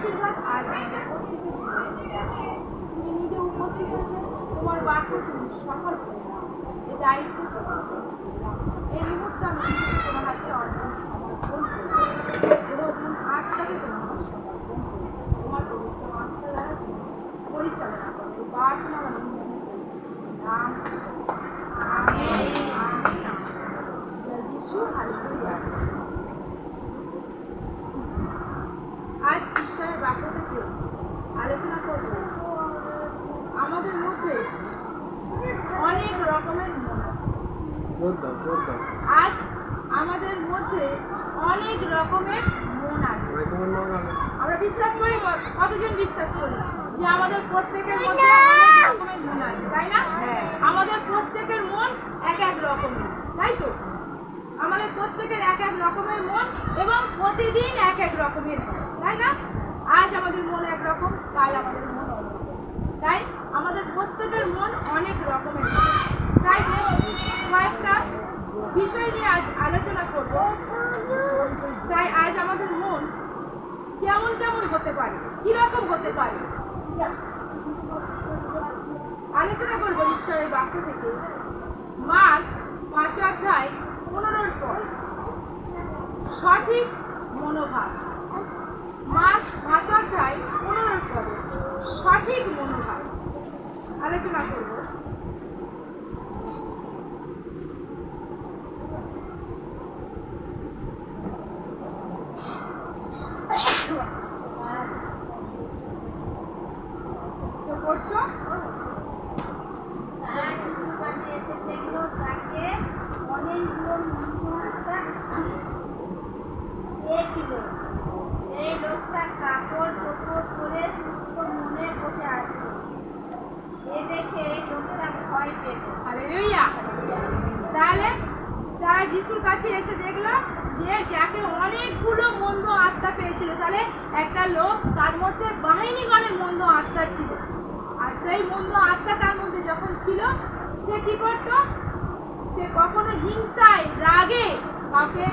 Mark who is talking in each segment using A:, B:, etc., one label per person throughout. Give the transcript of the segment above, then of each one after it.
A: আশীর্বাদ আজ আমাদের প্রত্যেকের জীবনে। তুমি নিজে উপস্থিত হয়েছে, তোমার বাক্য তুমি সফল করে দাও। এই দায়িত্ব এই মুহূর্তে আমি তোমার হাতে অর্পণ সমর্পণ করি। আত্মাকে তোমার হাতে সমর্পণ করি। তোমার পবিত্র আত্মা দ্বারা পরিচালনা করো। বাসনা নাম যিশু হালেলুয়া। আজ ঈশ্বরের বাক্য থেকে আলোচনা করব। আমাদের মধ্যে অনেক রকমের মন আছে। আজ আমাদের মধ্যে অনেক রকমের মন আছে। আমরা বিশ্বাস করি, কতজন বিশ্বাস করি যে আমাদের প্রত্যেকের মধ্যে অনেক রকমের মন আছে, তাই না? আমাদের প্রত্যেকের মন এক এক রকমের, তাই তো? আমাদের প্রত্যেকের এক এক রকমের মন এবং প্রতিদিন এক এক রকমের, তাই না? আজ আমাদের মন একরকম, কাল আমাদের মন অন্যরকম। তাই আমাদের প্রত্যেকের মন অনেক রকমের। তাই কয়েকটা বিষয় নিয়ে আজ আলোচনা করব। তাই আজ আমাদের মন কেমন কেমন হতে পারে, কিরকম হতে পারে আলোচনা করব ঈশ্বরের বাক্য থেকে। মার্ক 5:15 পর সঠিক মনোভাব। মার্ক 5:15 পর সঠিক মনোভাব আলোচনা করব। পড়ছো?
B: এই লোকটা কাপড় চোপড় পরে সুস্থ মনে বসে আছে। এ দেখে লোকটা ভয় পেল।
A: হালেলুয়া। তাহলে তারা যিশুর কাছে এসে দেখলো যে যাকে অনেকগুলো মন্দ আত্মা পেয়েছিল, তাহলে একটা লোক তার মধ্যে বাহিনীগণের মন্দ আত্মা ছিল। আর সেই মন্দ আত্মা তার মধ্যে যখন ছিল, সে কি করত? সে কখনো হিংসায় রাগে কাউকে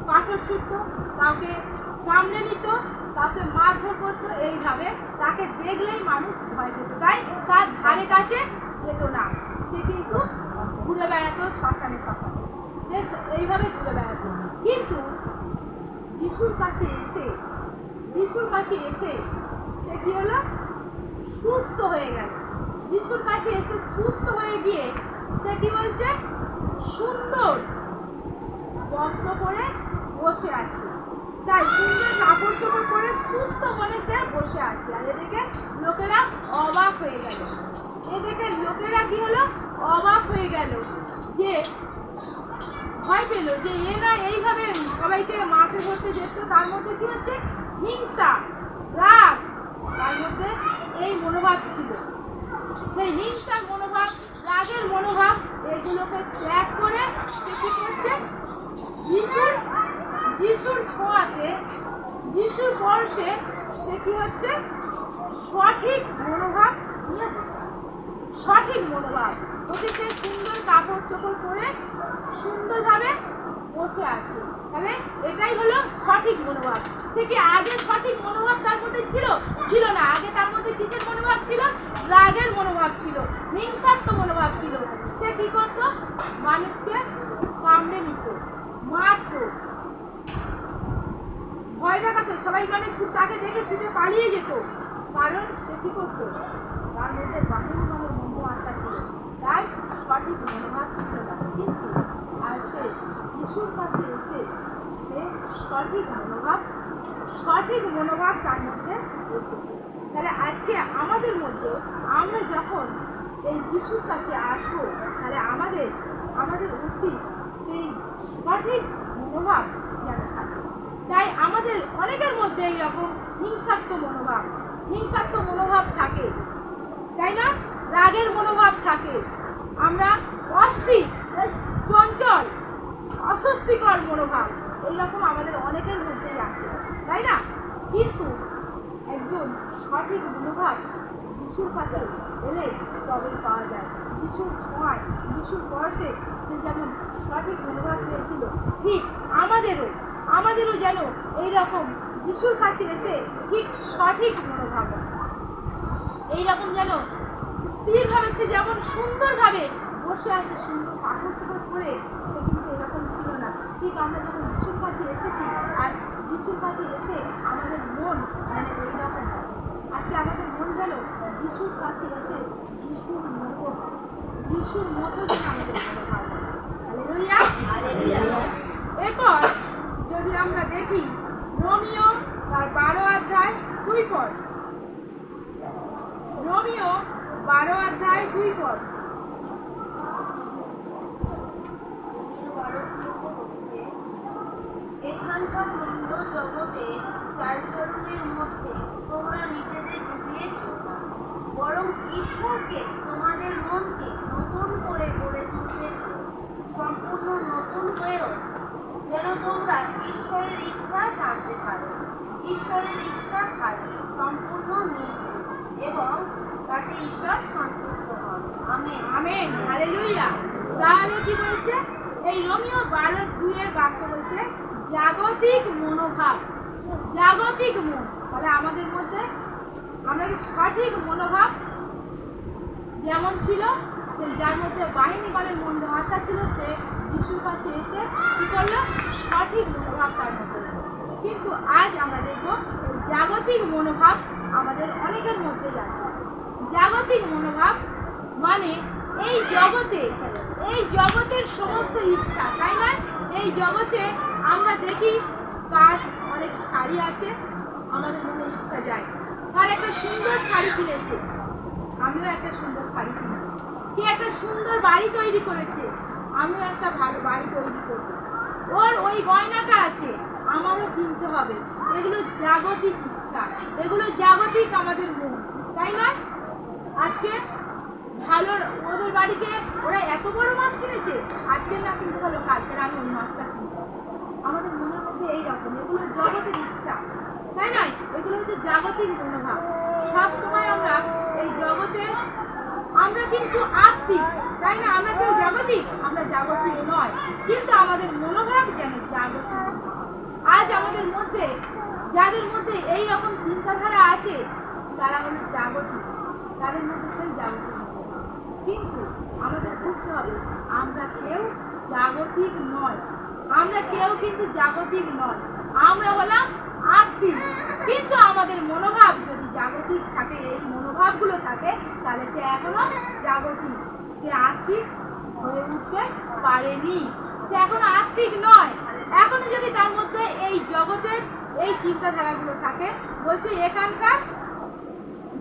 A: পাথর ছুটত, কাউকে কামড়ে নিত, কাউকে মারধর করতো। এইভাবে তাকে দেখলেই মানুষ ভয় পেত, তাই তার ধারে কাছে যেত না। সে কিন্তু ঘুরে বেড়াতো শ্মশানে শ্মশানে, সে এইভাবে ঘুরে বেড়াতো। কিন্তু যিশুর কাছে এসে সে কি হলো? সুস্থ হয়ে গেল। যিশুর কাছে এসে সুস্থ হয়ে গিয়ে সে কি বলছে? সুন্দর বস্ত্র পরে বসে আছে। তাই সুন্দর কাপড় চোপড় পরে সুস্থ মনে সে বসে আছে। আর এদিকে লোকেরা অবাক হয়ে গেল। এদিকে লোকেরা কি হলো? অবাক হয়ে গেল, যে ভয় পেল যে এ না এইভাবে সবাইকে মারতে ধরতে যেত। তার মধ্যে কি হচ্ছে? হিংসা, রাগ, তার মধ্যে এই মনোভাব ছিল। সেই হিংসার মনোভাব, রাগের মনোভাব, এগুলোকে ত্যাগ করে সে কি করছে? যিশুর ছোঁয়াতে, যিশুর স্পর্শে সে কি হচ্ছে? সঠিক মনোভাব নিয়ে বসে আছে। সঠিক মনোভাব হচ্ছে সে সুন্দর কাপড় চোপড় পরে সুন্দরভাবে বসে আছে। তাহলে এটাই হলো সঠিক মনোভাব। সে কি আগে সঠিক মনোভাব তার মধ্যে ছিল? ছিল না। আগে তার মধ্যে কিসের মনোভাব ছিল? রাগের মনোভাব ছিল, হিংসাত্মক মনোভাব ছিল। সে কি করত? মানুষকে কামড়ে নিত, মারত, ভয় দেখাতো। সবাই মানে তাকে দেখে ছুটে পালিয়ে যেত। কারণ সে কি করত? তার মধ্যে বাহিনীগণের মন্দ আত্মা ছিল, তাই সঠিক মনোভাব ছিল না। কিন্তু আর সে যিশুর কাছে এসে সে সঠিক মনোভাব তার মধ্যে এসেছে। তাহলে আজকে আমাদের মধ্যে আমরা যখন এই যিশুর কাছে আসবো, তাহলে আমাদের উচিত সেই সঠিক মনোভাব যেন থাকে। তাই আমাদের অনেকের মধ্যে এইরকম হিংসাত্মক মনোভাব থাকে, তাই না? রাগের মনোভাব থাকে। আমরা অস্থির, চঞ্চল, অস্বস্তিকর মনোভাব এইরকম আমাদের অনেকের মধ্যেই আছে, তাই না? কিন্তু একজন সঠিক মনোভাব যিশুর কাছে এলে তবে পাওয়া যায়। যিশুর ছোঁয়ায়, যিশুর স্পর্শে সে যেমন সঠিক মনোভাব পেয়েছিল, ঠিক আমাদেরও যেন এইরকম যিশুর কাছে এসে ঠিক সঠিক মনোভাব, এইরকম যেন স্থিরভাবে সে যেমন সুন্দরভাবে বসে আছে সুন্দর কাপড় চোপড় পরে, সে কিন্তু এরকম ছিল না। ঠিক আমরা যখন যিশুর কাছে এসেছি, আজ যিশুর কাছে এসে আমাদের মন মানে ওই রকম হবে। আজকে আমাদের মন গেল যিশুর কাছে এসে যিশুর মতো যিশুর মতো যেন আমাদের মনোভাব। Hallelujah, hallelujah. এরপর যদি আমরা দেখি রোমিও তার 12 অধ্যায় 2 পদ, রোমিও 12 অধ্যায় 2 পদ।
B: এখানকার মন্দ জগতে চালচলনের মধ্যে তোমরা নিজেদের ডুবিয়ে দিও না, বরং ঈশ্বরকে তোমাদের মনকে নতুন করে গড়ে তুলতে দিও, সম্পূর্ণ নতুন হয়েও যেন তোমরা ঈশ্বরের ইচ্ছা জানতে পারো। ঈশ্বরের ইচ্ছা খালি, সম্পূর্ণ নির্ভুল এবং তাতে ঈশ্বর সন্তুষ্ট হন। Amen,
A: amen, hallelujah. তাহলে কি বলছে এই রোমিও 12:2 এর বাক্য বলছে জাগতিক মনোভাব, জাগতিক মন। তাহলে আমাদের মধ্যে আমরা কি সঠিক মনোভাব যেমন ছিল, সেই যার মধ্যে বাহিনী বলের মন দেওয়াটা ছিল, সে যিশুর কাছে এসে কি করলো, সঠিক মনোভাব তার মধ্যে। কিন্তু আজ আমরা দেখব জাগতিক মনোভাব আমাদের অনেকের মধ্যেই আছে। জাগতিক মনোভাব মানে এই জগতের সমস্ত ইচ্ছা, তাই না? এই জগতে আমরা দেখি কার অনেক শাড়ি আছে, আমাদের মনে ইচ্ছা যায় আর একটা সুন্দর শাড়ি কিনেছে, আমিও একটা সুন্দর শাড়ি কিনব। কে একটা সুন্দর বাড়ি তৈরি করেছে, আমিও একটা ভালো বাড়ি তৈরি করব। ওর ওই গয়নাটা আছে, আমারও কিনতে হবে। এগুলো জাগতিক ইচ্ছা, এগুলো জাগতিক আমাদের মন, তাই না? আজকে ভালো ওদের বাড়িতে ওরা এত বড় মাছ কিনেছে, আজকে না কিনতে হলো, কালকে আমি ওই মাছটা কিনবো। আমাদের মনের মধ্যে এইরকম, এগুলো জগতের ইচ্ছা, তাই নয়? এগুলো হচ্ছে জাগতিক মনোভাব। সব সময় আমরা এই জগতের, আমরা কিন্তু আত্মিক, তাই না? আমরা কেউ জাগতিক, আমরা জাগতিক নয়, কিন্তু আমাদের মনোভাব যেন জাগতিক। আজ আমাদের মধ্যে যাদের মধ্যে এই রকম চিন্তাধারা আছে, তারা হলো জাগতিক, তাদের মধ্যে সেই জাগতিক। কিন্তু আমাদের বুঝতে হবে আমরা কেউ জাগতিক নয়, আমরা কেউ কিন্তু জাগতিক নয়, আমরা হলাম আত্মিক। কিন্তু আমাদের মনোভাব যদি জাগতিক থাকে, এই মনোভাবগুলো থাকে, তাহলে সে এখনো জাগতিক, সে আত্মিক হয়ে উঠতে পারেনি, সে এখনো আত্মিক নয়। এখনো যদি তার মধ্যে এই জগতের এই চিন্তাধারাগুলো থাকে, বলছে এখানকার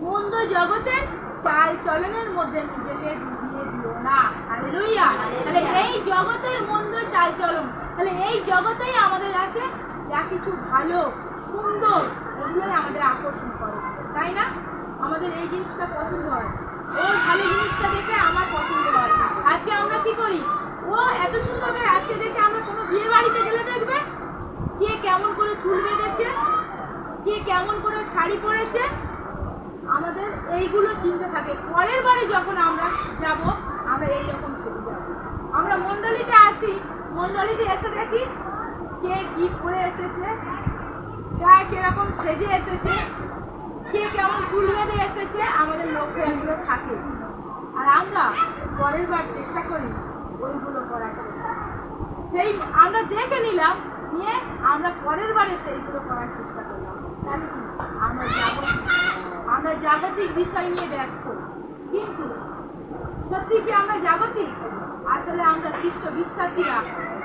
A: মন্দ জগতের চাল চলনের মধ্যে নিজেকে ডুবিয়ে দিও না। হালেলুয়া। তাহলে এই জগতের মন্দ চাল চলন, তাহলে এই জগতেই আমাদের আছে যা কিছু ভালো সুন্দর, এগুলোই আমাদের আকর্ষণ করে, তাই না? আমাদের এই জিনিসটা পছন্দ হয়, ওর ভালো জিনিসটা দেখে আমার পছন্দ হয়। আজকে আমরা কি করি, ও এত সুন্দর করে আজকে দেখে আমরা কোনো বিয়ে বাড়িতে গেলে দেখবে কে কেমন করে চুল বেঁধেছে, কে কেমন করে শাড়ি পরেছে, আমাদের এইগুলো চিন্তা থাকে। পরের বারে যখন আমরা যাব, আমরা এইরকম সেজে যাব। আমরা মণ্ডলীতে আসি, মণ্ডলীতে এসে দেখি কে কি পরে এসেছে, কে কিরকম সেজে এসেছে, কে কেমন চুল বেঁধে এসেছে, আমাদের লক্ষ্য এগুলো থাকে। আর আমরা পরের বার চেষ্টা করি ওইগুলো করার জন্য। সেই আমরা দেখে নিলাম, নিয়ে আমরা পরের বারে সেইগুলো করার চেষ্টা করলাম। তাহলে কি আমরা জাগতিক বিষয় নিয়ে ব্যস্ত। কিন্তু সত্যি কি আমরা জাগতিক? আসলে আমরা খ্রিস্ট বিশ্বাসীরা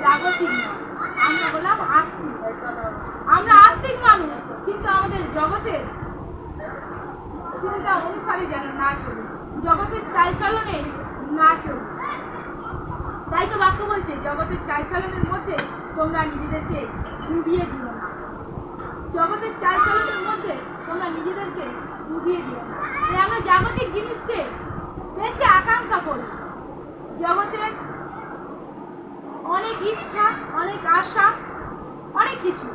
A: জাগতিক নয়, আমরা হলাম আত্মিক। আমরা আত্মিক মানুষ, কিন্তু আমাদের জগতের চিন্তা অনুসারে যেন না চলি, জগতের চালচলনে না চলি। তাই তো বাক্য বলছে জগতের চালচলনের মধ্যে তোমরা নিজেদেরকে ডুবিয়ে দিও না, জগতের চালচলনের মধ্যে তোমরা নিজেদেরকে ডুবিয়ে দিও না। তাই আমরা জাগতিক জিনিসকে বেশি আকাঙ্ক্ষা করি, জগতের অনেক ইচ্ছা, অনেক আশা, অনেক কিছু,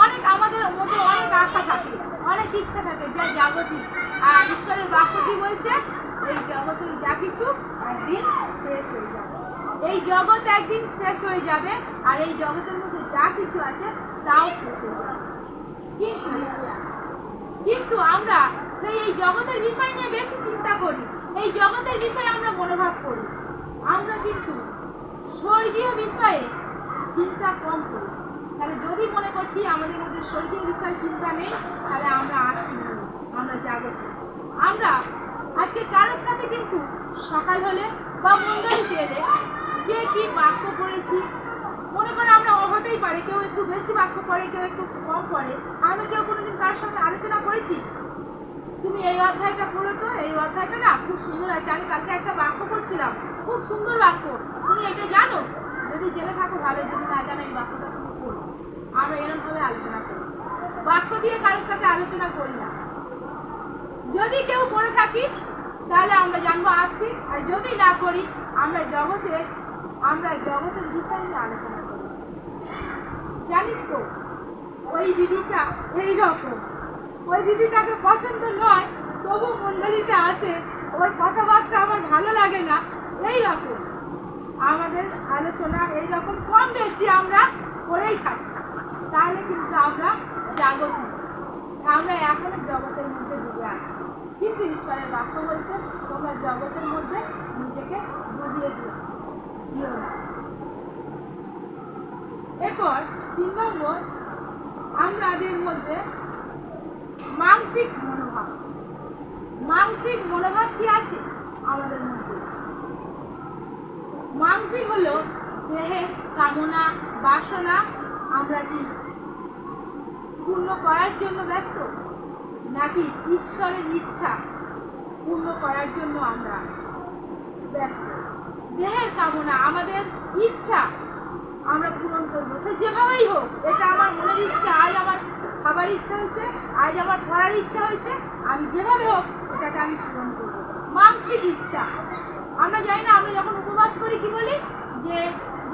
A: অনেক আমাদের মধ্যে অনেক আশা থাকে, অনেক ইচ্ছা থাকে যা জাগতিক। আর ঈশ্বরের বাক্য কি বলছে, এই জগতের যা কিছু একদিন শেষ হয়ে যাবে, এই জগৎ একদিন শেষ হয়ে যাবে, আর এই জগতের মধ্যে যা কিছু আছে তাও শেষ হয়ে যাবে। কিন্তু কিন্তু আমরা এই জগতের বিষয় নিয়ে বেশি চিন্তা করি, এই জগতের বিষয়ে আমরা মনোভাব করি। আমরা কিন্তু স্বর্গীয় বিষয়ে চিন্তা কম করি। তাহলে যদি মনে করছি আমাদের মধ্যে স্বর্গীয় বিষয়ে চিন্তা নেই, তাহলে আমরা আত্মিক নই, আমরা জাগত। আমরা আজকে কারোর সাথে কিন্তু সকাল হলে বা মন্ডলীতে এলে কে কি বাক্য পড়েছি, মনে করে আমরা হতেই পারে কেউ একটু বেশি বাক্য পড়ে, কেউ একটু কম পড়ে। আমরা কেউ কোনোদিন কার সঙ্গে আলোচনা করেছি তুমি এই অধ্যায়টা পড়ো তো, এই অধ্যায়টা না খুব সুন্দর আছে, আমি কালকে একটা বাক্য পড়ছিলাম, খুব সুন্দর বাক্য, তুমি এটা জানো? যদি জেনে থাকো ভালো, যদি না জানো এই বাক্যটা তুমি পড়ো। আমরা এরকমভাবে আলোচনা করি, বাক্য দিয়ে কারোর সাথে আলোচনা করি না। যদি কেউ পড়ে থাকি তাহলে আমরা জানবো আত্মিক, আর যদি না করি আমরা জগতের বিষয় নিয়ে আলোচনা করি। জানিস তো ওই দিদিটা এইরকম, ওই দিদিটাকে পছন্দ নয় তবু মন্ডলীতে আসে, ওর কথাবার্তা আমার ভালো লাগে না, এইরকম আমাদের আলোচনা এইরকম কম বেশি আমরা করেই থাকি। তাহলে কিন্তু আমরা জাগত, আমরা এখনো জগতের মধ্যে ডুবে আছি। কিন্তু ঈশ্বরের বাক্য বলছে তোমরা জগতের মধ্যে নিজেকে ডুবিয়ে দিও না। এরপর 3 নম্বর, আমাদের মধ্যে মানসিক মনোভাব। মানসিক মনোভাব কি আছে আমাদের মধ্যে? মানসিক হলো দেহের কামনা বাসনা আমরা কি পূর্ণ করার জন্য ব্যস্ত, নাকি ঈশ্বরের ইচ্ছা পূর্ণ করার জন্য আমরা ব্যস্ত? দেহের কামনা আমাদের ইচ্ছা আমরা পূরণ করবো, সে যেভাবেই হোক। এটা আমার মনের ইচ্ছা, আজ আমার খাবার ইচ্ছা হয়েছে, আজ আমার পড়ার ইচ্ছা হয়েছে, আমি যেভাবে হোক এটাকে আমি পূরণ করবো। মানসিক ইচ্ছা আমরা জানি না, আমরা যখন উপবাস করি কি বলি যে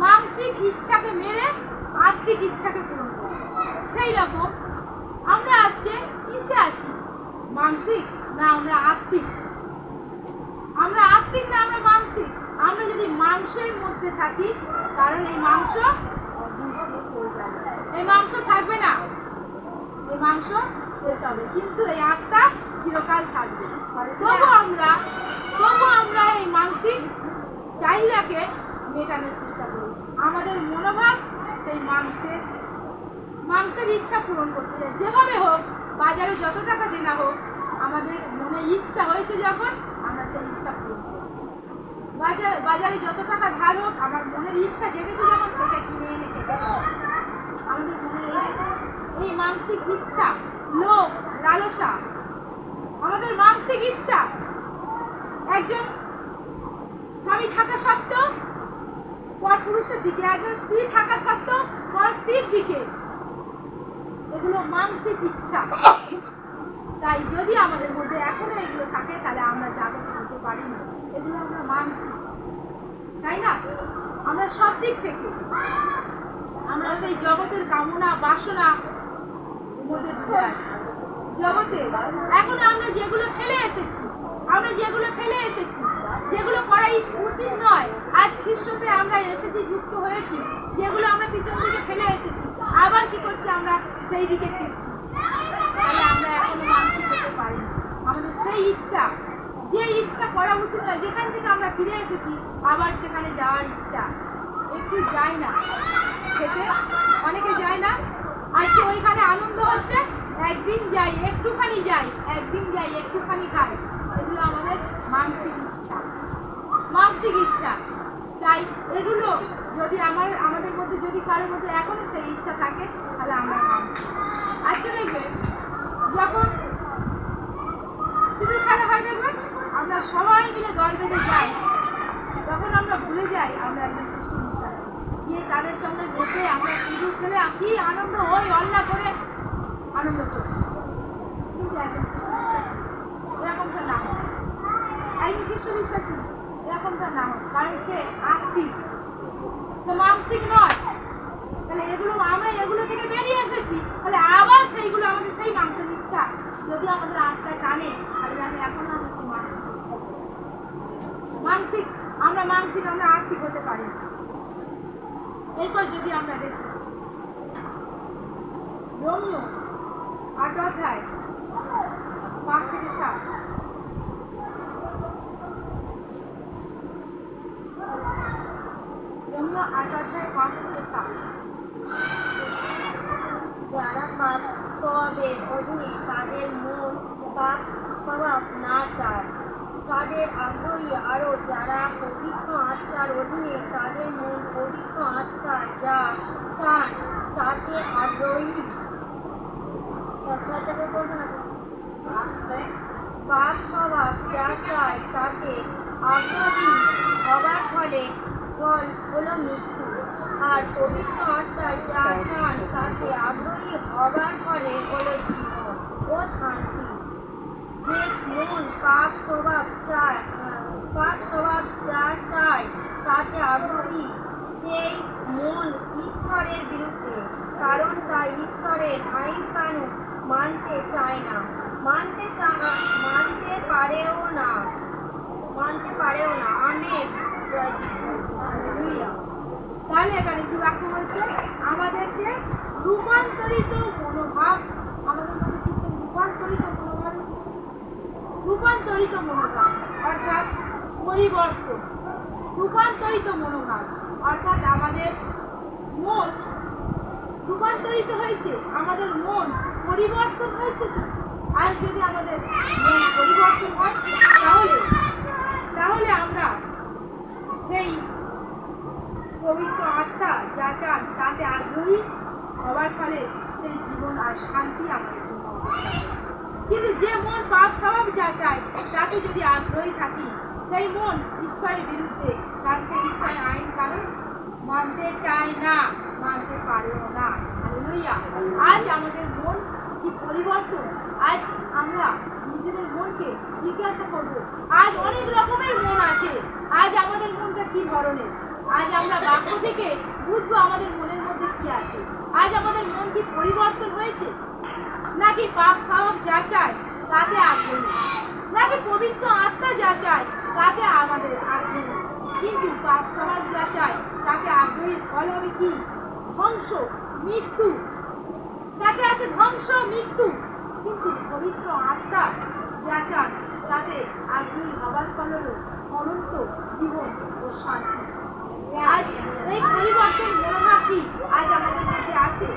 A: মানসিক ইচ্ছাকে মেরে আত্মিক ইচ্ছাকে পূরণ করি। সেই রকম আমরা আজকে কিসে আছি? মানসিক না আমরা আত্মিক? আমরা আত্মিক না আমরা মানসিক? আমরা যদি মাংসের মধ্যে থাকি, কারণ এই মাংস শেষ হয়ে যাবে, এই মাংস থাকবে না, এই মাংস শেষ হবে, কিন্তু এই আত্মা চিরকাল থাকবে। তবু আমরা এই মানসিক চাহিদাকে মেটানোর চেষ্টা করি। আমাদের মনোভাব সেই মাংসের ইচ্ছা পূরণ করতে যায়, যেভাবে হোক, বাজারে যত টাকা দেনা হোক, আমাদের মনে ইচ্ছা হয়েছে যখন আমরা সেই ইচ্ছা পূরণ করি। বাজারে যত টাকা ধার হোক, আমার মনের ইচ্ছা জেগেছে যখন সেটা কিনে এনে খেতে হবে। আমাদের মনে এই মানসিক ইচ্ছা, লোভ, লালসা, আমাদের মানসিক ইচ্ছা। একজন স্বামী থাকা সত্ত্বেও পর পুরুষের দিকে, একজন স্ত্রী থাকা সত্ত্বেও পর স্ত্রীর দিকে, এগুলো মানসিক ইচ্ছা। তাই যদি আমাদের মধ্যে এখনো এগুলো থাকে তাহলে আমরা জাগত হতে পারি না, এগুলো আমরা মানসিক, তাই না? আমরা সব দিক থেকে আমরা সেই জগতের কামনা বাসনা মধ্যে ডুবে আছি। জগতে এখন আমরা যেগুলো ফেলে এসেছি, যেগুলো করা উচিত নয়, আজ খ্রিস্টতে আমরা এসেছি, যুক্ত হয়েছি, যেগুলো আমরা পিছন দিকে ফেলে এসেছি, আবার কি করছি? আমরা সেই দিকে ফিরছি। তাহলে আমরা এখনো মানসিক হতে পারি না। আমাদের সেই ইচ্ছা, যে ইচ্ছা করা উচিত নয়, যেখান থেকে আমরা ফিরে এসেছি, আবার সেখানে যাওয়ার ইচ্ছা। একটু যাই না খেতে, অনেকে যায় না, আজকে ওইখানে আনন্দ হচ্ছে, একদিন যাই একটুখানি যাই, একদিন যাই একটুখানি খাই, এগুলো আমাদের মানসিক ইচ্ছা। তাই এগুলো যদি আমাদের মধ্যে, যদি কারোর মধ্যে এখনো সেই ইচ্ছা থাকে, তাহলে আমরা মানসিক। আজকে দেখবেন যখন সিঁদুর খেলা হয়, দেখবেন আমরা সবাই মিলে দল বেঁধে যাই, তখন আমরা ভুলে যাই আমরা একজন খ্রিস্ট বিশ্বাসী, গিয়ে তাদের সঙ্গে বেঁধে আমরা সিঁদুর খেলে কি আনন্দ হই, অল্লা করে আনন্দ করছি। কিন্তু একজন খ্রিস্ট বিশ্বাসী এরকমটা না হয়, একজন খ্রিস্ট বিশ্বাসী এরকমটা না হয়, কারণ সে আত্মিক, সে মানসিক নয়। তাহলে আমরা এগুলো থেকে বেরিয়ে এসেছি, তাহলে আবার সেইগুলো আমাদের সেই মাংসের ইচ্ছা যদি আমাদের আত্মায় টানে, তাহলে আমি এখন আমরা সেই মানসিক ইচ্ছা আমরা আত্মিক হতে পারি না। এরপর যদি আমরা দেখি রোমিও 8 অধ্যায় 5 থেকে 7। রোমিও 8 অধ্যায় 5 থেকে 7।
B: যারা পাপ স্বভাবের অধীনে তাদের মন পাপ স্বভাব না চায় তাদের আগ্রহী, আরও যারা পবিত্র আত্মার অধীনে তাদের মন পবিত্র আত্মা যা চান তাতে আগ্রহী। পাপ স্বভাব যা চায় তাতে আগ্রহী হবার ফলে ফল হলো মৃত্যু, আর পবিত্র আত্মা যা চান তাতে আগ্রহী হবার ফলে হলো জীবন ও শান্তি। যে মন পাপ স্বভাব যা চায় তাতে আগ্রহী সেই মন ঈশ্বরের বিরুদ্ধে, কারণ তা ঈশ্বরের আইন কানুন মানতে চায় না, মানতে পারেও না। আমেন।
A: হালেলুয়া। তাহলে এখানে কি বাক্য বলছে? আমাদেরকে রূপান্তরিত মনোভাব, আমাদের মধ্যে কি সেই রূপান্তরিত মনোভাব এসেছে? রূপান্তরিত মনোভাব অর্থাৎ পরিবর্তন। রূপান্তরিত মনোভাব অর্থাৎ আমাদের মন রূপান্তরিত হয়েছে, আমাদের মন পরিবর্তন হয়েছে। তো আজ যদি আমাদের মন পরিবর্তন হয় তাহলে আমরা সেই পবিত্র আত্মা যা চান তাতে আগ্রহী হওয়ার ফলে সেই জীবন আর শান্তি আমাদের জন্য অপেক্ষা করছে। কিন্তু যে মন পাপ স্বভাব যা চায় তাতে যদি আগ্রহী থাকি, সেই মন ঈশ্বরের বিরুদ্ধে, তার সেই ঈশ্বরের আইন কানুন মানতে চায় না, মানতে পারেও না। হালেলুয়া। আজ আমাদের মন কি পরিবর্তন? আজ আমরা নিজেদের মনকে জিজ্ঞাসা করব, আজ অনেক রকমের মন আছে, আজ আমাদের মনটা কি ধরনের? আজ আমরা বাক্য থেকে বুঝবো আমাদের মনের মধ্যে কি আছে। আজ আমাদের মন কি পরিবর্তন হয়েছে, নাকি পাপ স্বভাব যা চায় তাতে আগ্রহী, নাকি পবিত্র আত্মা যা চায় তাতে আমাদের আগ্রহী? কিন্তু পাপ স্বভাব যা চায় তাতে আগ্রহীর ফল হবে কি? ধ্বংস, মৃত্যু। তাতে আছে ধ্বংস, মৃত্যু। কিন্তু পবিত্র আত্মা যা চান তাতে আগ্রহী হবার ফল হলো অনন্ত জীবন ও শান্তি। আজ এই পরিবর্তন মনোভাবটি আজ আমাদের মধ্যে আছে।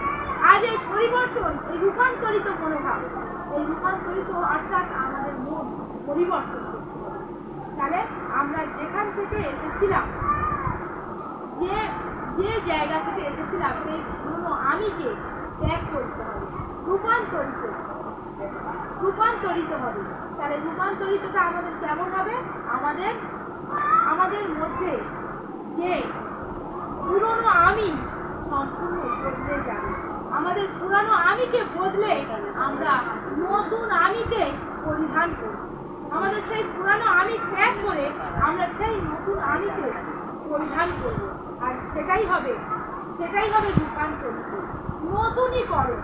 A: আজ এই পরিবর্তন, এই রূপান্তরিত মনোভাব, এই রূপান্তরিত অর্থাৎ আমাদের মন পরিবর্তন করতে হবে। তাহলে আমরা যেখান থেকে এসেছিলাম, যে জায়গা থেকে এসেছিলাম, সেই পুরনো আমিকে ত্যাগ করতে হবে, রূপান্তরিত হবে। তাহলে রূপান্তরিতটা আমাদের কেমন হবে? আমাদের মধ্যে যে পুরনো আমি সম্পূর্ণ বদলে যাবে। আমাদের পুরানো আমিকে বদলে আমরা নতুন আমিকে পরিধান করব। আমাদের সেই পুরানো আমি ত্যাগ করে আমরা সেই নতুন আমিকে পরিধান করব। আর সেটাই হবে রূপান্তরিত, নতুনীকরণ।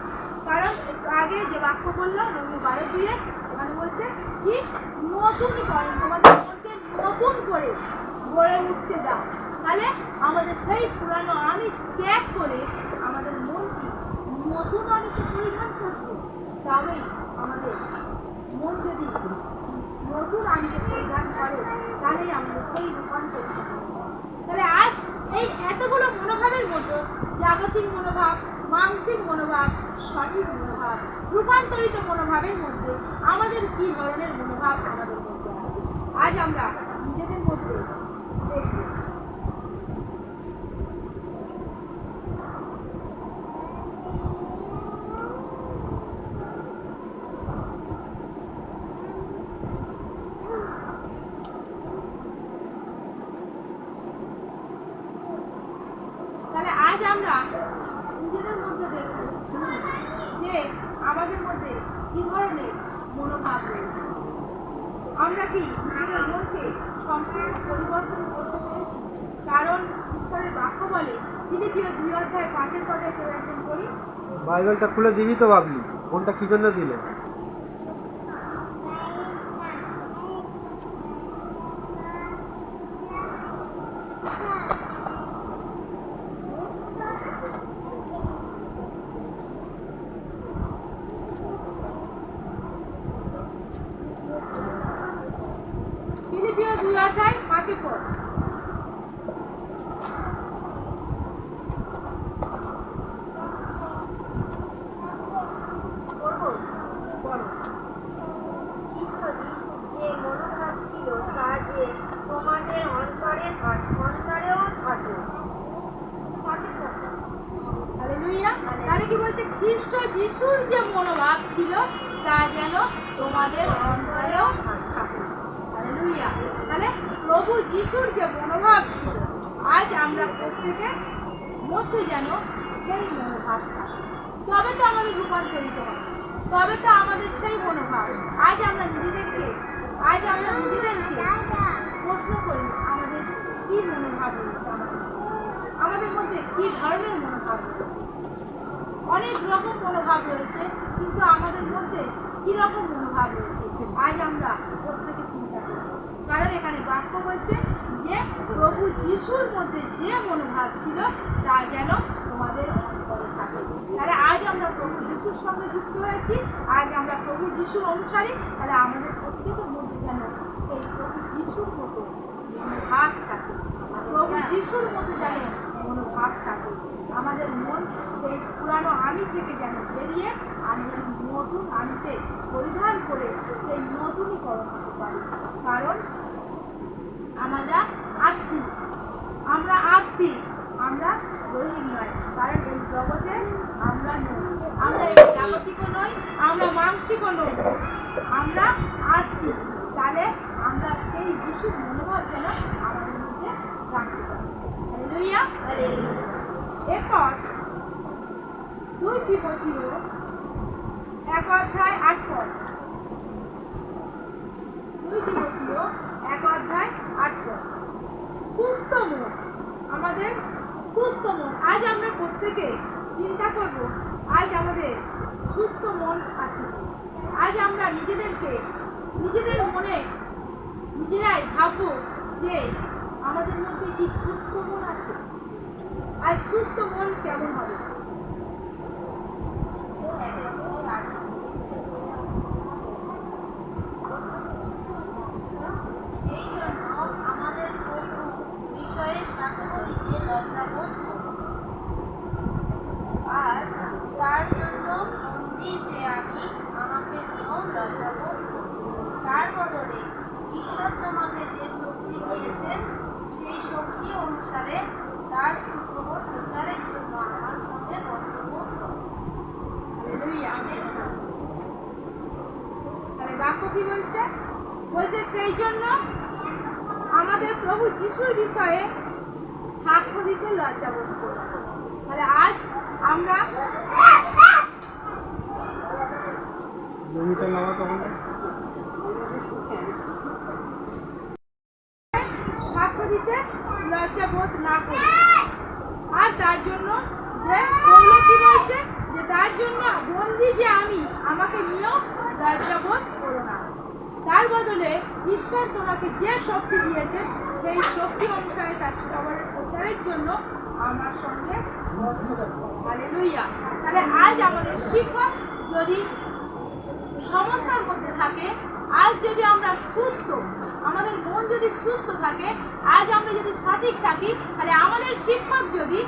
A: কারণ আগে যে বাক্য বললাম রোমিও 12:2, সেখানে বলছে কি? নতুনীকরণ। তোমাদের মনকে নতুন করে গড়ে উঠতে দাও। তাহলে আমাদের সেই পুরানো আমি ত্যাগ করে আমাদের মনকে নতুন আমিকে পরিধান করছে। তবেই আমাদের মন যদি নতুন আমিকে পরিধান করে তাহলে আমাদের সেই রূপান্তরিত। তাহলে আজ এই এতগুলো মনোভাবের মতো জাগতিক মনোভাব, মানসিক মনোভাব, সঠিক মনোভাব, রূপান্তরিত মনোভাবের মধ্যে আমাদের কি ধরনের মনোভাব আমাদের মধ্যে আছে আজ আমরা নিজেদের মধ্যে দেখব। তাহলে আজ আমরা নিজেদের মধ্যে দেখব যে আমাদের মধ্যে কি ধরনের মনোভাব রয়েছে। আমরা কি নিজেদের মনকে সম্পূর্ণ পরিবর্তন করতে পেরেছি? কারণ ঈশ্বরের বাক্য বলে, ফিলিপিও 2:5 চলে আসেন করি।
C: বাইবেলটা খুলে দিবি তো ভাবলি, কোনটা কি জন্য দিলে?
A: খ্রিস্ট যিশুর যে মনোভাব ছিল তা যেন তোমাদের অন্তরেও থাকে। হালেলুয়া। তাহলে প্রভু যিশুর যে মনোভাব ছিল আজ আমরা প্রত্যেকের মধ্যে যেন সেই মনোভাব থাকে, তবে তো আমাদের রূপান্তরিত হবে, তবে তো আমাদের সেই মনোভাব। আজ আমরা নিজেদেরকে প্রশ্ন করি আমাদের কি মনোভাব রয়েছে, আমাদের মধ্যে কি ধরনের মনোভাব রয়েছে। অনেক রকম মনোভাব রয়েছে, কিন্তু আমাদের মধ্যে কি রকম মনোভাব রয়েছে আজ আমরা প্রত্যেকে চিন্তা করি। কারণ এখানে বাক্য বলছে যে প্রভু যিশুর মধ্যে যে মনোভাব ছিল তা যেন তোমাদের অন্তরে থাকে। তাহলে আজ আমরা প্রভু যিশুর সঙ্গে যুক্ত হয়েছি, আজ আমরা প্রভু যিশুর অনুসারী, তাহলে আমাদের প্রত্যেকের মধ্যে যেন সেই প্রভু যিশুর মতো মনোভাব থাকে, প্রভু যিশুর মতো যেন মনোভাব থাকে। আমাদের মন সেই পুরানো আমি থেকে যেন বেরিয়ে আমরা নতুন আমিতে পরিধান করে সেই নতুনীকরণ হতে পারি। কারণ আমরা আত্মিক, আমরা দৈহিক নয়। কারণ এই জগতে আমরা নই, আমরা এই জাগতিকও নই, আমরা মানসিকও নই, আমরা আত্মিক। তাহলে আমরা সেই যিশুর মনোভাব যেন আমাদের মধ্যে রাখতে পারি। হালেলুয়া। এরপর 2 তিমথিও 1:8। 2 তিমথিও 1:8। সুস্থ মন, আমাদের সুস্থ মন। আজ আমরা প্রত্যেকে চিন্তা করব আজ আমাদের সুস্থ মন আছে। আজ আমরা নিজেদের মনে নিজেরাই ভাববো যে আমাদের মধ্যে কি সুস্থ মন আছে। আজ সুস্থ মন কেমন হবে?
B: সেই জন্য আমাদের প্রভু বিষয়ে সাক্ষ্য দিতে লজ্জাবোধ করব। আর তার জন্য বন্দী যে আমি, আমাকে নিয়েও লজ্জাবোধ করব। তার বদলে ঈশ্বর তোমাকে যে শক্তি দিয়েছেন সেই শক্তি অনুসারে তার সুখবর প্রচারের জন্য আমার সঙ্গে কষ্টবোধ করো।
A: হালেলুয়া। তাহলে বাক্য কি বলছে? বলছে সেই জন্য আমাদের প্রভু যিশুর বিষয়ে সাক্ষ্য দিতে লজ্জাবোধ করব। তাহলে আজ আমরা
C: জমিতে নামা তখন
A: সাক্ষ্য দিতে লজ্জাবোধ না করি। আর তার জন্য যে পৌল কি বলছে যে তার জন্য বন্দী যে আমি, আমাকে নিয়েও লজ্জাবোধ করো না। তার বদলে ঈশ্বর তোমাকে যে শক্তি দিয়েছে সেই শক্তি অনুসারে তার খবরের প্রচারের জন্য আমার সঙ্গে কষ্ট করো। হালেলুয়া। তাহলে আজ আমাদের শিক্ষক যদি সমস্যার মধ্যে থাকে, আজ যদি আমরা সুস্থ, আমাদের মন যদি সুস্থ থাকে, আজ আমরা যদি সঠিক থাকি, তাহলে আমাদের শিক্ষক যদি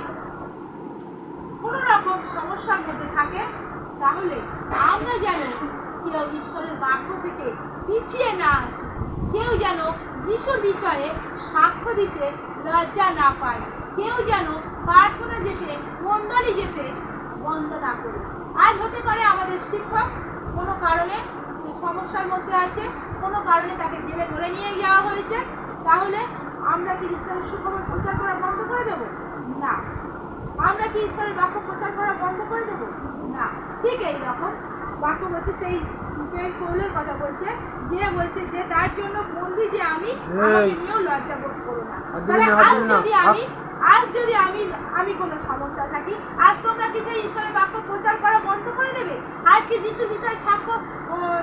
A: কোনো রকম সমস্যার মধ্যে থাকে, তাহলে আমরা যেন কেউ ঈশ্বরের বাক্য থেকে পিছিয়ে না আসি, কেউ যেন যিশুর বিষয়ে সাক্ষ্য দিতে লজ্জা না পায়, কেউ যেন প্রার্থনা যেতে, মণ্ডলী যেতে বন্ধ না করে। আজ হতে পারে আমাদের শিক্ষক কোনো কারণে সে সমস্যার মধ্যে আছে, কোনো কারণে তাকে জেলে ধরে নিয়ে যাওয়া হয়েছে, তাহলে আমরা কি ঈশ্বরের সুখবর প্রচার করা বন্ধ করে দেব? না। আমরা কি ঈশ্বরের বাক্য প্রচার করা বন্ধ করে দেব? না। ঠিক এইরকম বাক্য বলছে, সেই পৌলের কথা বলছে, যে বলছে যে তার জন্য বন্দী যে আমি, আমাকে নিয়েও লজ্জা বোধ করো না। তাহলে আজ যদি আমি কোনো সমস্যা থাকি, আজ তোমরা কি সেই ঈশ্বরের বাক্য প্রচার করা বন্ধ করে দেবে? আজ কি যিশুর বিষয়ে সাক্ষ্য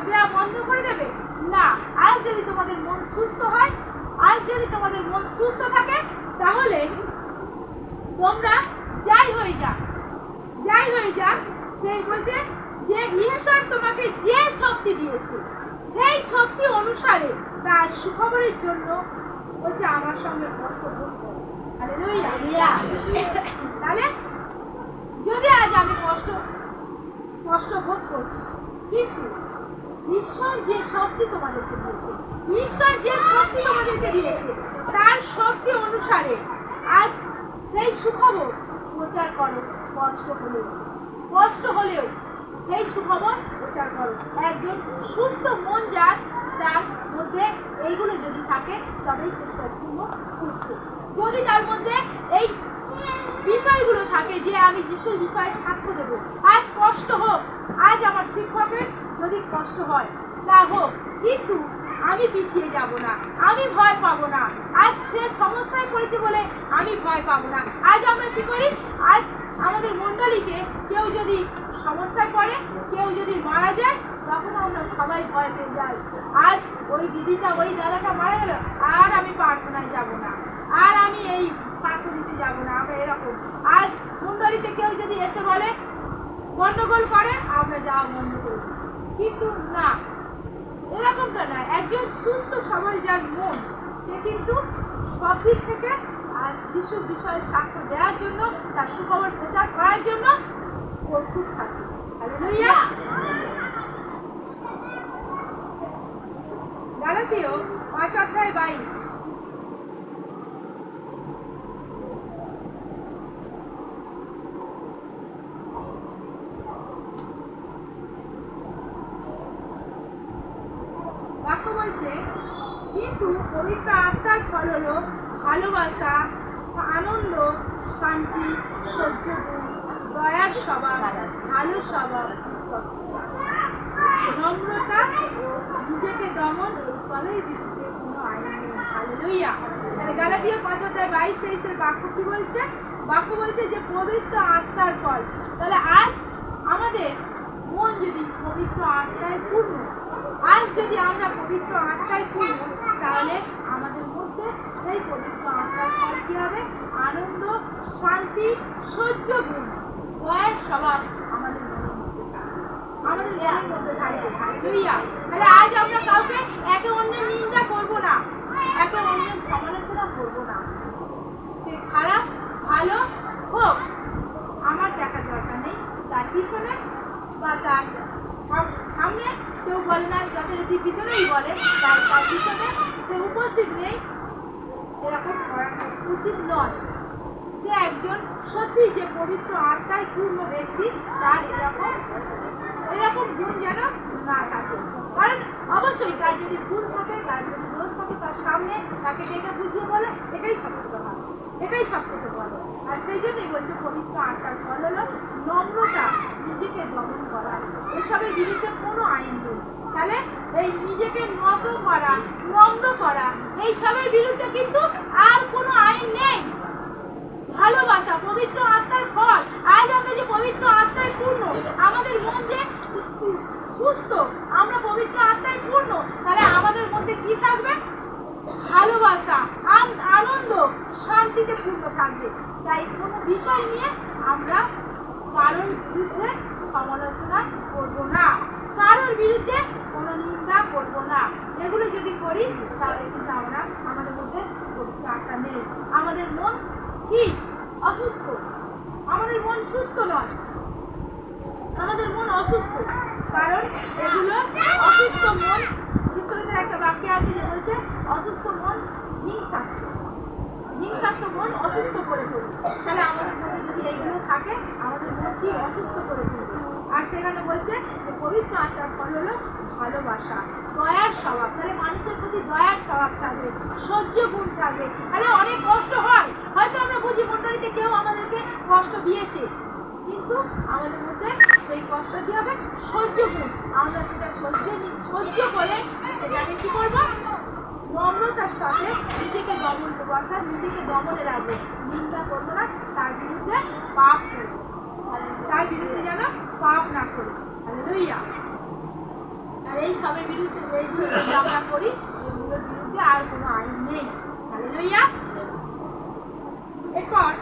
A: দেওয়া বন্ধ করে দেবে? না। আজ যদি তোমাদের মন সুস্থ হয়, আজ যদি তোমাদের মন সুস্থ থাকে, তাহলে তোমরা যাই হয়ে যাক, সেই বলছে যে ঈশ্বর তোমাকে যে শক্তি দিয়েছে সেই শক্তি অনুসারে তার সুখবরের জন্য বলছে আমার সঙ্গে কষ্ট বোধ করো। হালেলুয়া। তাহলে যদি আজ আমি কষ্ট বোধ করছি, কিন্তু ঈশ্বর যে শক্তি তোমাদেরকে দিয়েছে, তার শক্তি অনুসারে আজ সেই সুখবর প্রচার করো, কষ্ট হলেও। কষ্ট হলেও সেই সুখবর প্রচার করো। একজন সুস্থ মন যার, তার মধ্যে এইগুলো যদি থাকে তবেই সে সম্পূর্ণ সুস্থ। যদি তার মধ্যে এই বিষয়গুলো থাকে যে আমি যিশুর বিষয়ে সাক্ষ্য দেবো, আজ কষ্ট হোক, আজ আমার শিক্ষকের যদি কষ্ট হয় তা হোক, কিন্তু আমি পিছিয়ে যাব না, আমি ভয় পাবো না। আজ সে সমস্যায় পড়েছে বলে আমি ভয় পাবো না। আজ আমরা কি করি, আজ আমাদের মণ্ডলীকে কেউ যদি সমস্যায় পড়ে, কেউ যদি মারা যায়, তখন আমরা সবাই ভয় পেয়ে যাই। আজ ওই দিদিটা, ওই দাদাটা মারা গেল, আর আমি প্রার্থনায় যাব না, আর আমি এই সাক্ষ্য দিতে যাব না, আমরা এরকম। আজ মণ্ডলীতে কেউ যদি এসে বলে গন্ডগোল করে, আমরা যাওয়া বন্ধ করি। কিন্তু না, এরকমটা না। একজন সুস্থ সবল যার মন, সে কিন্তু সব দিক থেকে আজ যিশুর বিষয়ে সাক্ষ্য দেওয়ার জন্য, তার সুখবর প্রচার করার জন্য প্রস্তুত থাকে। হালেলুয়া। গালাতীয় 5:22। বাক্য বলছে, কিন্তু পবিত্র আত্মার ফল হলো ভালোবাসা, আনন্দ, শান্তি, সহ্য, দয়ার স্বভাব, ভালো স্বভাব, বিশ্বস্ততা, নম্রতা ও নিজেকে দমন, এই সবের বিরুদ্ধে কোনো আইন নেই। হালেলুয়া। তাহলে গালাতীয় 5:22-23 বাক্য কি বলছে? বাক্য বলছে যে পবিত্র আত্মার ফল। তাহলে আজ আমাদের মন যদি পবিত্র আত্মায় পূর্ণ, আজ যদি আমরা পবিত্র আত্মায় পূর্ণ, তাহলে আমাদের মধ্যে সেই পবিত্র আত্মার ফল কি হবে? আনন্দ, শান্তি, সহ্য, গুণ, দয়ার স্বভাব আমাদের মনের মধ্যে থাকবে, আমাদের মনের মধ্যে থাকবে। হালেলুয়া। তাহলে আজ আমরা কাউকে একে অন্যের নিন্দা করব না, একে অন্যের সমালোচনা করব না। সে খারাপ ভালো হোক, আমার দেখার দরকার নেই। তার পিছনে বা তার সামনে কেউ বলে না, যথারীতি পিছনেই বলে, তার পিছনে সে উপস্থিত নেই, এরকম করা উচিত নয়। সে একজন সত্যি যে পবিত্র আত্মায় পূর্ণ ব্যক্তি, তার এরকম গুণ যেন না থাকে। কারণ অবশ্যই তার যদি ভুল থাকে, তার যদি দোষ থাকে, তার সামনে তাকে ডেকে বুঝিয়ে বলে, এটাই সত্য হয়, এটাই সত্য বলে। আর সেই জন্যই বলছে পবিত্র আত্মার ফল হলো নম্রতা, নিজেকে দমন করা, এসবের বিরুদ্ধে কোনো আইন নেই। তাহলে এই নিজেকে নত করা, নম্র করা, এই সবের বিরুদ্ধে কিন্তু আর কোনো আইন নেই। ভালোবাসা, পবিত্র আত্মার ফল। আজ আমরা যে পবিত্র আত্মায় পূর্ণ, আমাদের মন যে সুস্থ, আমরা পবিত্র আত্মায় পূর্ণ, তাহলে আমাদের মধ্যে কি থাকবে? ভালোবাসা, আনন্দ, শান্তিতে পূর্ণ থাকবে। তাই কোনো বিষয় নিয়ে আমরা কারোর বিরুদ্ধে সমালোচনা করব না, কারোর বিরুদ্ধে কোনো নিন্দা করব না। এগুলো যদি করি তাহলে কিন্তু আমরা, আমাদের মধ্যে পবিত্র আত্মা নেই। আমাদের মন কি? অসুস্থ। আমাদের মন সুস্থ নয়, আমাদের মন অসুস্থ। কারণ এগুলো অসুস্থ মন, ঈশ্বরের একটা বাক্য আছে যে বলছে অসুস্থ মন হিংসাত্মক, হিংসাত্মক মন অসুস্থ করে তুলবে। তাহলে আমাদের মধ্যে যদি এইগুলো থাকে, আমাদের মন কি? অসুস্থ করে তুলবে। আর সেখানে বলছে যে পবিত্র আত্মার ফল হলো ভালোবাসা, দয়ার স্বভাব। তাহলে মানুষের প্রতি দয়ার স্বভাব থাকবে, সহ্য গুণ থাকবে। তাহলে অনেক কষ্ট হয়, হয়তো আমরা বুঝি মণ্ডলীতে কেউ আমাদেরকে কষ্ট দিয়েছে, কিন্তু আমাদের মধ্যে সেই কষ্ট কি হবে? সহ্য গুণ। আমরা সেটা সহ্য করে সেটাকে কি করবো? নম্রতার সাথে নিজেকে দমন করবো, অর্থাৎ নিজেকে দমনে রাখবো, নিন্দা করবো না, তার বিরুদ্ধে পাপ করবো, তার বিরুদ্ধে যেন পাপ না করি। হালেলুয়া। আর এই সবের বিরুদ্ধে এইগুলো যদি আমরা করি, এগুলোর বিরুদ্ধে আর কোনো আইন নেই। হালেলুয়া। এরপর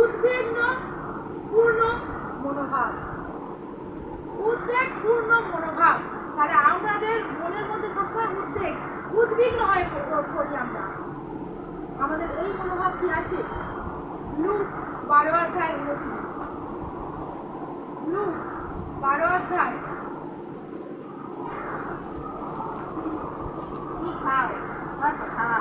A: উদ্বিগ্ন পূর্ণ মনোভাব, উদ্বেগপূর্ণ মনোভাব। তাহলে আমাদের মনের মধ্যে সবসময় উদ্বিগ্ন হয়ে পড়ি আমরা। আমাদের এই মনোভাব কি আছে? লুক 12:29, লুক 12 কি খাও? খাওয়া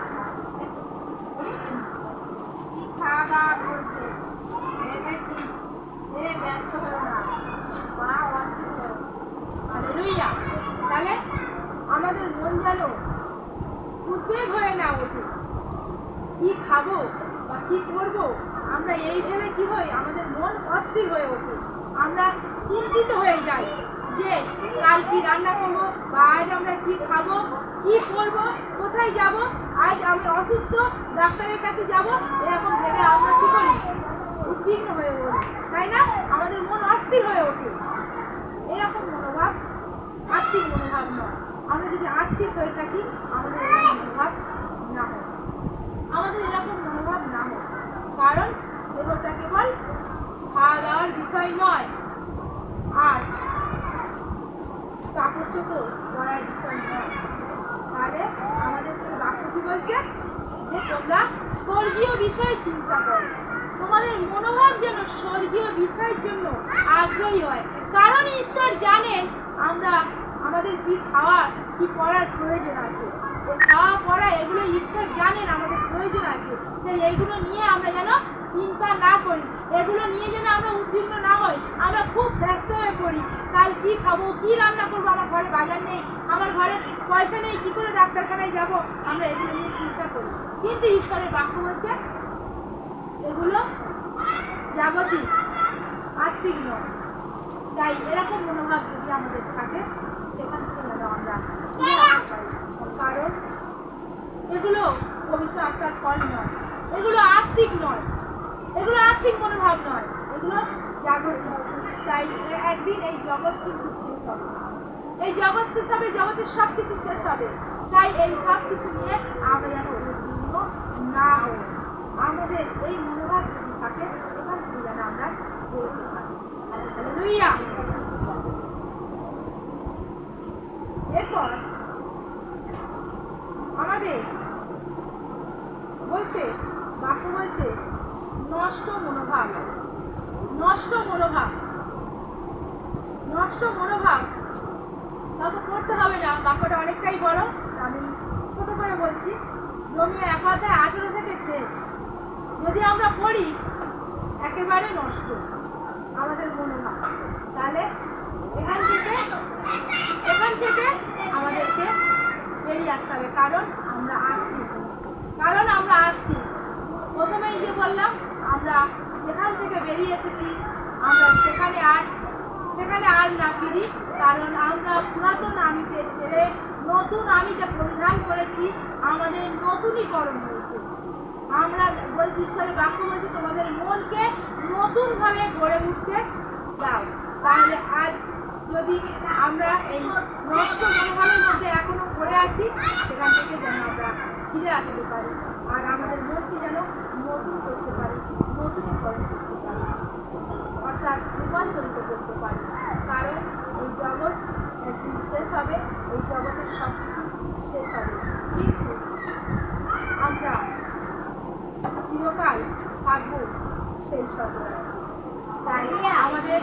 A: কি করব আমরা এই ভেবে কি হই, আমাদের মন অস্থির হয়ে ওঠে, আমরা চিন্তিত হয়ে যাই যে কাল কি রান্না করবো, বা আজ আমরা কি খাবো, কি করব, কোথায় যাব, আজ আমি অসুস্থ, ডাক্তারের কাছে যাব, এরকম ভেবে আমরা কি করি, উদ্বিগ্ন হয়ে ওঠে, তাই না? আমাদের মন অস্থির হয়ে ওঠে। এরকম মনোভাব আত্মিক মনোভাব নয়। আমরা যদি আত্মিক হয়ে থাকি আমাদের এরকম মনোভাব না হয়, আমাদের এরকম মনোভাব না হয়। কারণ দেবতা কেবল খাওয়া দাওয়ার বিষয় নয়, আর কাপড় চোপড় পরার বিষয় নয়। তাহলে আমাদেরকে বাক্য কি বলছে, যে তোমরা স্বর্গীয় বিষয়ে চিন্তা করো, তোমাদের মনোভাব যেন স্বর্গীয় বিষয়ের জন্য আগ্রহী হয়। কারণ ঈশ্বর জানেন আমরা আমাদের কি খাওয়া কি পড়ার প্রয়োজন আছে, খাওয়া পড়া এগুলো ঈশ্বর জানেন আমাদের প্রয়োজন আছে। তাই এইগুলো নিয়ে আমরা যেন চিন্তা না করি, এগুলো নিয়ে যেন আমরা উদ্বিগ্ন না হই। আমরা খুব ব্যস্ত হয়ে পড়ি, কাল কি খাবো, কি রান্না করবো, আমার ঘরে বাজার নেই, আমার ঘরে পয়সা নেই, কি করে ডাক্তারখানায় যাব, আমরা এগুলো নিয়ে চিন্তা করি। কিন্তু ঈশ্বরের বাক্য বলছে এগুলো জাগতিক, আত্মিক নয়। তাই এরকম মনোভাব যদি আমাদের থাকে সেখান থেকে যেন আমরা ফিরে আসতে পারি। কারণ এগুলো পবিত্র আত্মার ফল নয়, এগুলো আত্মিক নয়, এগুলো আত্মিক মনোভাব নয়, এগুলো জাগতিক। তাই একদিন এই জগৎ কিন্তু শেষ হবে, এই জগৎ শেষ হবে, জগতের সব কিছু শেষ হবে। তাই এই সব কিছু নিয়ে আমরা যেন উদ্বিগ্ন না হই। আমাদের এই মনোভাব যদি থাকে এখান থেকে যেন আমরা বলতে পারি। হালেলুয়া। এরপর আমাদের বলছে, বাক্য বলছে নষ্ট মনোভাব, নষ্ট মনোভাব, নষ্ট মনোভাব। তাকে পড়তে হবে না, বাক্যটা অনেকটাই বড়, আমি ছোট করে বলছি। রোমিও 1:18 থেকে শেষ যদি আমরা পড়ি, একেবারে নষ্ট আমাদের মনোভাব। তাহলে এখান থেকে আমাদেরকে বেরিয়ে আসতে হবে। কারণ আমরা আত্মিক, প্রথমেই যে বললাম, আমরা যেখান থেকে বেরিয়ে এসেছি আমরা সেখানে আর না ফিরি। কারণ আমরা পুরাতন আমিকে ছেড়ে নতুন আমিকে পরিধান করেছি, আমাদের নতুনীকরণ হয়েছে। আমরা বলছি, ঈশ্বরের বাক্য বলছি তোমাদের মনকে নতুনভাবে গড়ে উঠতে দাও। তাহলে আজ যদি আমরা এই নষ্ট মনোভাবের মধ্যে এখনো পড়ে আছি, সেখান থেকে যেন আমরা ফিরে আসতে পারি, আর আমাদের মনকে যেন নতুন করতে পারি, নতুনীকরণ করতে পারি, অর্থাৎ রূপান্তরিত করতে পারি। কারণ এই জগৎ একদিন শেষ হবে, এই জগতের সব কিছু শেষ হবে, কিন্তু আমরা চিরকাল থাকবো সেই সফর আছে। তাই আমাদের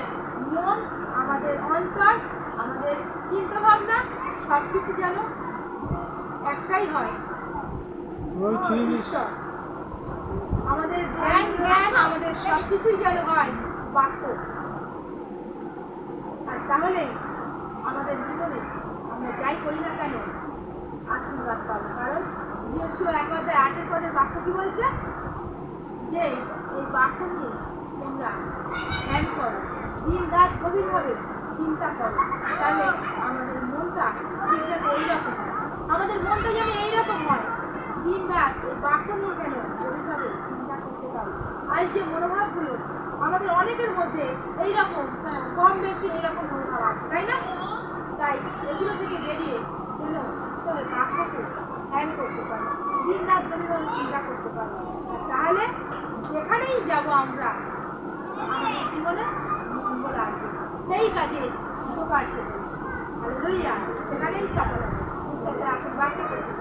A: মন, আমাদের অন্তর, আমাদের চিন্তা ভাবনা সব কিছু যেন একটাই হয়, ঈশ্বর। আমাদের জ্ঞান আমাদের সব কিছুই যেন হয় বাক্য। আর তাহলে আমাদের জীবনে আমরা যাই করি না কেন আশীর্বাদ পাবো। কারণ যশোয়া 1:8 বাক্য কি বলছে, যে এই বাক্য নিয়ে তোমরা ধ্যান করো, দিন রাত গভীরভাবে চিন্তা করো। তাহলে আমাদের মনটা ঠিক যেন এইরকম হয়, আমাদের মনটা যেন এইরকম হয়, দিন রাত এই বাক্য নিয়ে যেন গভীরভাবে চিন্তা করতে পারো। আজ যে মনোভাবগুলো আমাদের অনেকের মধ্যে এইরকম কম বেশি এইরকম মনোভাব আছে, তাই না? তাই এগুলো থেকে বেরিয়ে যেন ঈশ্বরের বাক্যকে ধ্যান করতে পারি, দিন রাত গভীরভাবে চিন্তা করতে পারি। তাহলে যেখানেই যাব আমরা, আমাদের জীবনে মঙ্গল আসবে, সেই কাজে উপকার চলবে। হালেলুয়া। সেখানেই সফল হবে। ঈশ্বরের বাক্য করতে